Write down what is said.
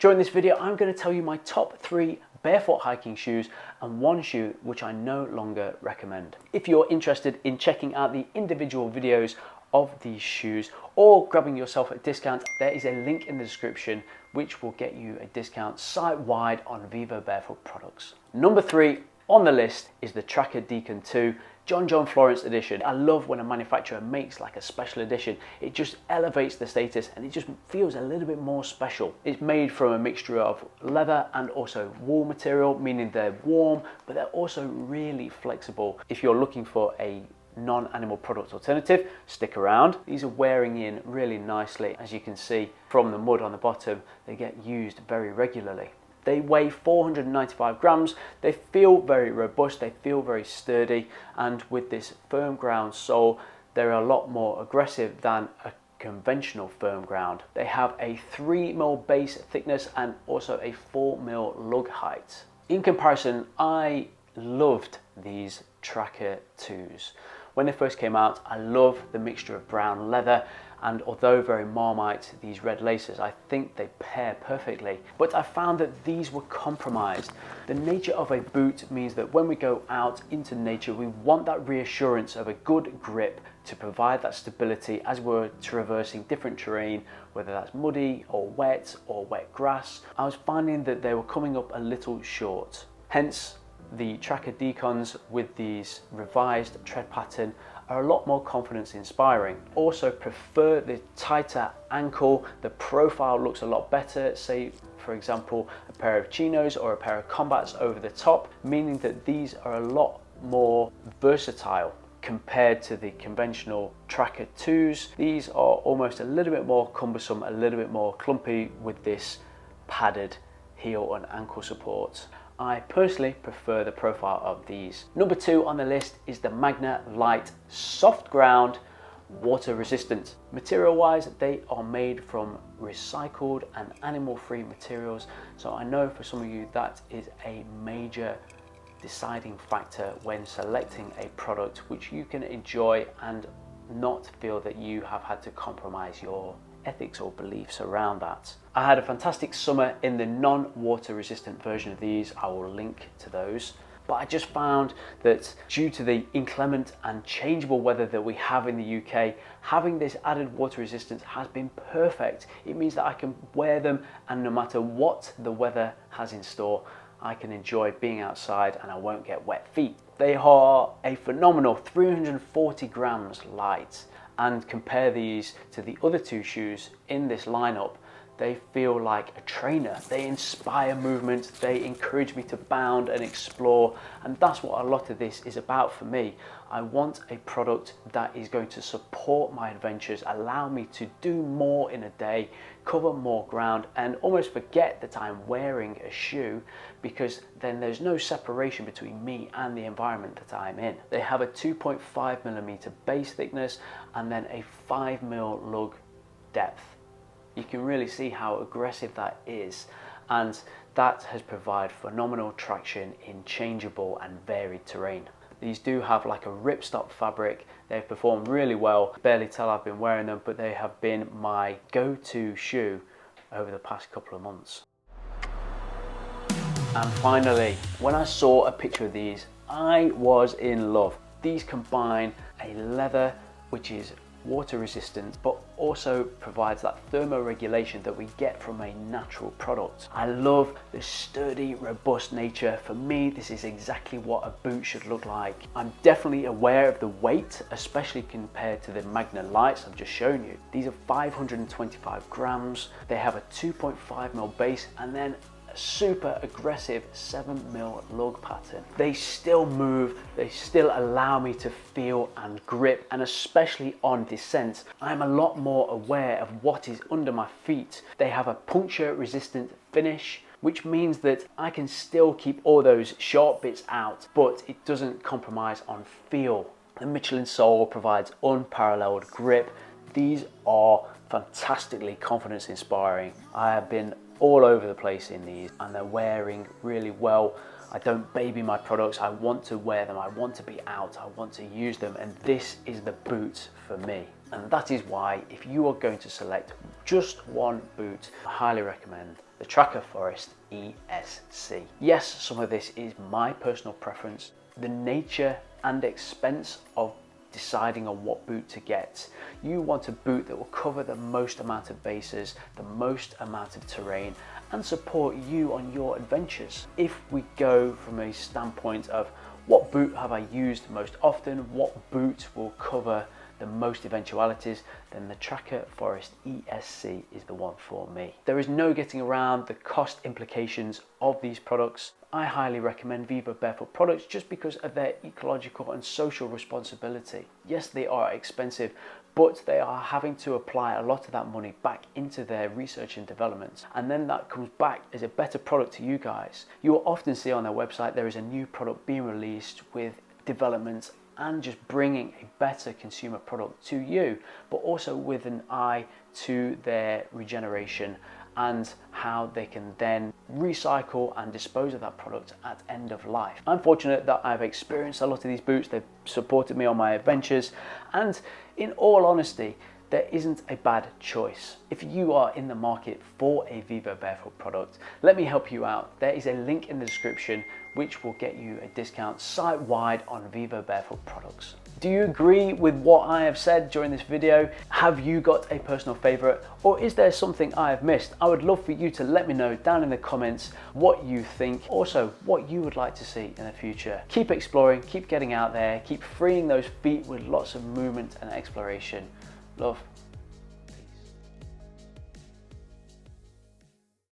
During this video, I'm going to tell you my top 3 barefoot hiking shoes and one shoe which I no longer recommend. If you're interested in checking out the individual videos of these shoes or grabbing yourself a discount, there is a link in the description which will get you a discount site-wide on Vivo Barefoot products. Number 3 on the list is the Tracker Deacon 2 John Florence edition. I love when a manufacturer makes like a special edition. It just elevates the status and it just feels a little bit more special. It's made from a mixture of leather and also wool material, meaning they're warm, but they're also really flexible. If you're looking for a non-animal product alternative, stick around. These are wearing in really nicely. As you can see from the mud on the bottom, they get used very regularly. They weigh 495 grams, they feel very robust, they feel very sturdy, and with this firm ground sole, they're a lot more aggressive than a conventional firm ground. They have a 3mm base thickness and also a 4mm lug height. In comparison, I loved these Tracker 2s. When they first came out, I loved the mixture of brown leather, and although very Marmite, these red laces, I think they pair perfectly. But I found that these were compromised. The nature of a boot means that when we go out into nature, we want that reassurance of a good grip to provide that stability as we're traversing different terrain, whether that's muddy or wet grass. I was finding that they were coming up a little short. Hence, the Tracker Deacons with these revised tread pattern are a lot more confidence inspiring. Also prefer the tighter ankle. The profile looks a lot better. Say for example a pair of chinos or a pair of combats over the top, meaning that these are a lot more versatile compared to the conventional Tracker 2s. These are almost a little bit more cumbersome, a little bit more clumpy with this padded heel and ankle support. I personally prefer the profile of these. Number 2 on the list is the Magna Light Soft Ground Water Resistant. Material wise, they are made from recycled and animal free materials. So I know for some of you that is a major deciding factor when selecting a product which you can enjoy and not feel that you have had to compromise your ethics or beliefs around that. I had a fantastic summer in the non-water resistant version of these. I will link to those. But I just found that due to the inclement and changeable weather that we have in the UK, having this added water resistance has been perfect. It means that I can wear them and no matter what the weather has in store, I can enjoy being outside and I won't get wet feet. They are a phenomenal 340 grams light. And compare these to the other 2 shoes in this lineup, they feel like a trainer. They inspire movement, they encourage me to bound and explore, and that's what a lot of this is about for me. I want a product that is going to support my adventures, allow me to do more in a day, cover more ground, and almost forget that I'm wearing a shoe, because then there's no separation between me and the environment that I'm in. They have a 2.5mm base thickness and then a 5mm lug depth. You can really see how aggressive that is, and that has provided phenomenal traction in changeable and varied terrain. These do have like a ripstop fabric. They've performed really well. Barely tell I've been wearing them, but they have been my go-to shoe over the past couple of months. And finally, when I saw a picture of these, I was in love. These combine a leather which is water resistant but also provides that thermoregulation that we get from a natural product. I love the sturdy, robust nature. For me, this is exactly what a boot should look like. I'm definitely aware of the weight, especially compared to the Magna Lights I've just shown you. These are 525 grams. They have a 2.5mm base and then a super aggressive 7mm lug pattern. They still move, they still allow me to feel and grip, and especially on descent, I'm a lot more aware of what is under my feet. They have a puncture resistant finish, which means that I can still keep all those sharp bits out, but it doesn't compromise on feel. The Michelin sole provides unparalleled grip. These are fantastically confidence inspiring. I have been all over the place in these and they're wearing really well. I don't baby my products. I want to wear them. I want to be out. I want to use them. And this is the boot for me. And that is why if you are going to select just one boot, I highly recommend the Tracker Forest ESC. Yes, some of this is my personal preference. The nature and expense of deciding on what boot to get. You want a boot that will cover the most amount of bases, the most amount of terrain, and support you on your adventures. If we go from a standpoint of what boot have I used most often, what boot will cover the most eventualities, then the Tracker Forest ESC is the one for me. There is no getting around the cost implications of these products. I highly recommend Vivo Barefoot products just because of their ecological and social responsibility. Yes, they are expensive, but they are having to apply a lot of that money back into their research and development. And then that comes back as a better product to you guys. You will often see on their website there is a new product being released with development and just bringing a better consumer product to you, but also with an eye to their regeneration and how they can then recycle and dispose of that product at end of life. I'm fortunate that I've experienced a lot of these boots. They've supported me on my adventures, and in all honesty, there isn't a bad choice. If you are in the market for a Vivo Barefoot product, let me help you out. There is a link in the description which will get you a discount site-wide on Vivo Barefoot products. Do you agree with what I have said during this video? Have you got a personal favorite, or is there something I have missed? I would love for you to let me know down in the comments what you think, also what you would like to see in the future. Keep exploring, keep getting out there, keep freeing those feet with lots of movement and exploration. Love.